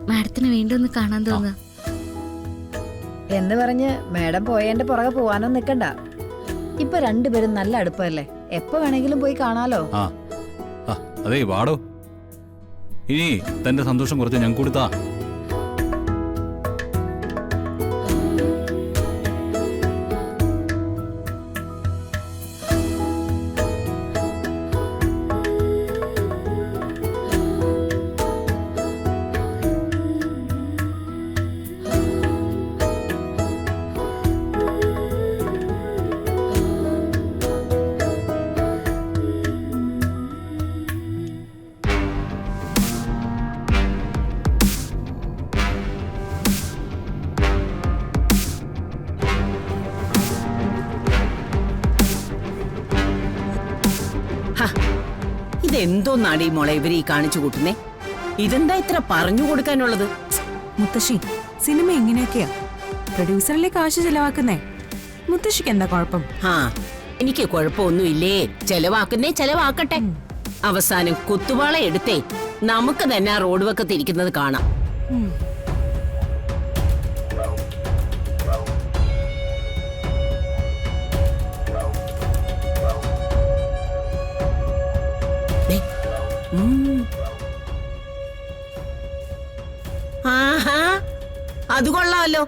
മാഡത്തിന് വീണ്ടും ഒന്ന് കാണാൻ തോന്നുക. എന്ന് പറഞ്ഞ് മേഡം പോയതിന്റെ പുറകെ പോവാനോ നിക്കണ്ട. ഇപ്പൊ രണ്ടുപേരും നല്ല അടുപ്പല്ലേ, എപ്പോ വേണമെങ്കിലും പോയി കാണാലോ. അതെ വാടോ, ഇനി തന്റെ സന്തോഷം കുറച്ച് ഞാൻ കൊടുത്താ. ഇതെന്തോന്നാണ് ഈ മോളെ ഇവര് ഈ കാണിച്ചു കൂട്ടുന്നേ? ഇതെന്താ ഇത്ര പറഞ്ഞു കൊടുക്കാനുള്ളത്? മുത്തശ്ശി, സിനിമ എങ്ങനെയൊക്കെയാ പ്രൊഡ്യൂസറിലെ കാശ് ചെലവാക്കുന്നേ. മുത്തശ്ശിക്ക് എന്താ കുഴപ്പം? എനിക്ക് കുഴപ്പമൊന്നുമില്ലേ. ചെലവാക്കുന്നേ ചെലവാക്കട്ടെ. അവസാനം കുത്തുവാള എടുത്തേ നമുക്ക് തന്നെ ആ റോഡ് വക്കത്തിരിക്കുന്നത് കാണാം. അത് കൊള്ളാമല്ലോ.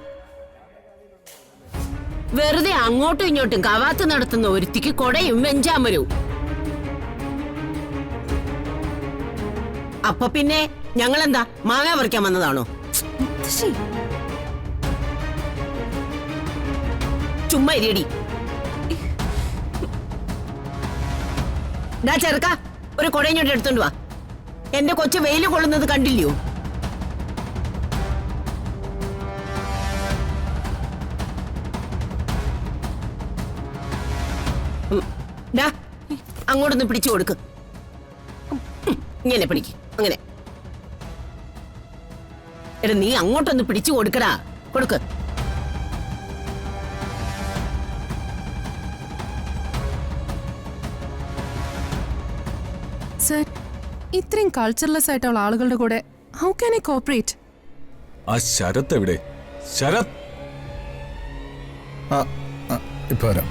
വെറുതെ അങ്ങോട്ടും ഇങ്ങോട്ടും കവാത്ത് നടത്തുന്ന ഒരുത്തിക്ക് കൊടയും വെഞ്ചാമരവും. അപ്പൊ പിന്നെ ഞങ്ങളെന്താ മാങ്ങ പറിക്കാൻ വന്നതാണോ? ചുമ്മാ ഇരിയടി. ഡാ ചെറുക്ക, ഒരു കൊടയിങ്ങോട്ട് എടുത്തോണ്ട് വാ. എന്റെ കൊച്ചു വെയില് കൊള്ളുന്നത് കണ്ടില്ലയോ? ഡാ അങ്ങോട്ടൊന്ന് പിടിച്ചു കൊടുക്ക്. ഇങ്ങനെ പിടിക്ക്, അങ്ങനെ. എടാ നീ അങ്ങോട്ടൊന്ന് പിടിച്ചു കൊടുക്കടാ, കൊടുക്ക്. സർ, ഇത്രയും കൾച്ചർലെസ് ആയിട്ടുള്ള ആളുകളുടെ കൂടെ ഹൗ ക്യാൻ ഐ കോപ്പറേറ്റ്? ആ ശരത് എവിടെ? ശരത്, ഇപ്പൊ വരാം.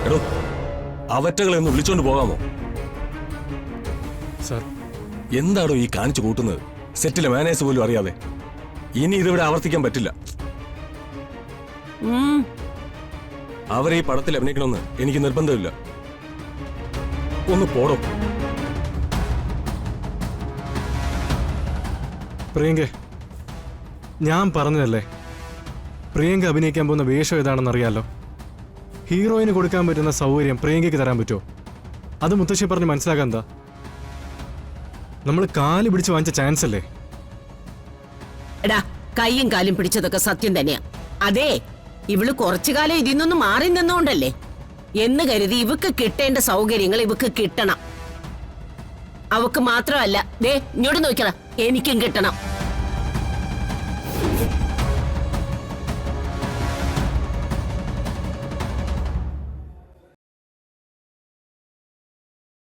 എടോ, അവറ്റകളെ ഒന്ന് വിളിച്ചോണ്ട് പോകാമോ? സാർ, എന്താണോ ഈ കാണിച്ചു കൂട്ടുന്നത്? സെറ്റിലെ മാനേജ് പോലും അറിയാതെ. ഇനി ഇതിവിടെ ആവർത്തിക്കാൻ പറ്റില്ല. അവരെ ഈ പടത്തിൽ അഭിനയിക്കണമെന്ന് എനിക്ക് നിർബന്ധമില്ല. ഒന്ന് പോടോ. പ്രിയങ്ക, ഞാൻ പറഞ്ഞതല്ലേ, പ്രിയങ്ക അഭിനയിക്കാൻ പോകുന്ന വേഷം ഏതാണെന്ന് അറിയാലോ. ഹീറോയിന് കൊടുക്കാൻ പറ്റുന്ന സൗകര്യം പ്രിയങ്കയ്ക്ക് തരാൻ പറ്റുമോ? അത് മുത്തശ്ശി പറഞ്ഞ് മനസ്സിലാക്കാൻ എന്താ? നമ്മൾ കാല് പിടിച്ച് വാങ്ങിച്ച ചാൻസ് അല്ലേ? എടാ, കൈയും കാലും പിടിച്ചതൊക്കെ സത്യം തന്നെയാ. അതെ, ഇവള് കുറച്ചു കാലം ഇതിൽ നിന്നൊന്ന് മാറി നിന്നോണ്ടല്ലേ എന്ന് കരുതി ഇവക്ക് കിട്ടേണ്ട സൗകര്യങ്ങൾ ഇവക്ക് കിട്ടണം. അവക്ക് മാത്രമല്ല, ദേ ഇങ്ങോട്ട് നോക്കിയടാ, എനിക്കും കിട്ടണം.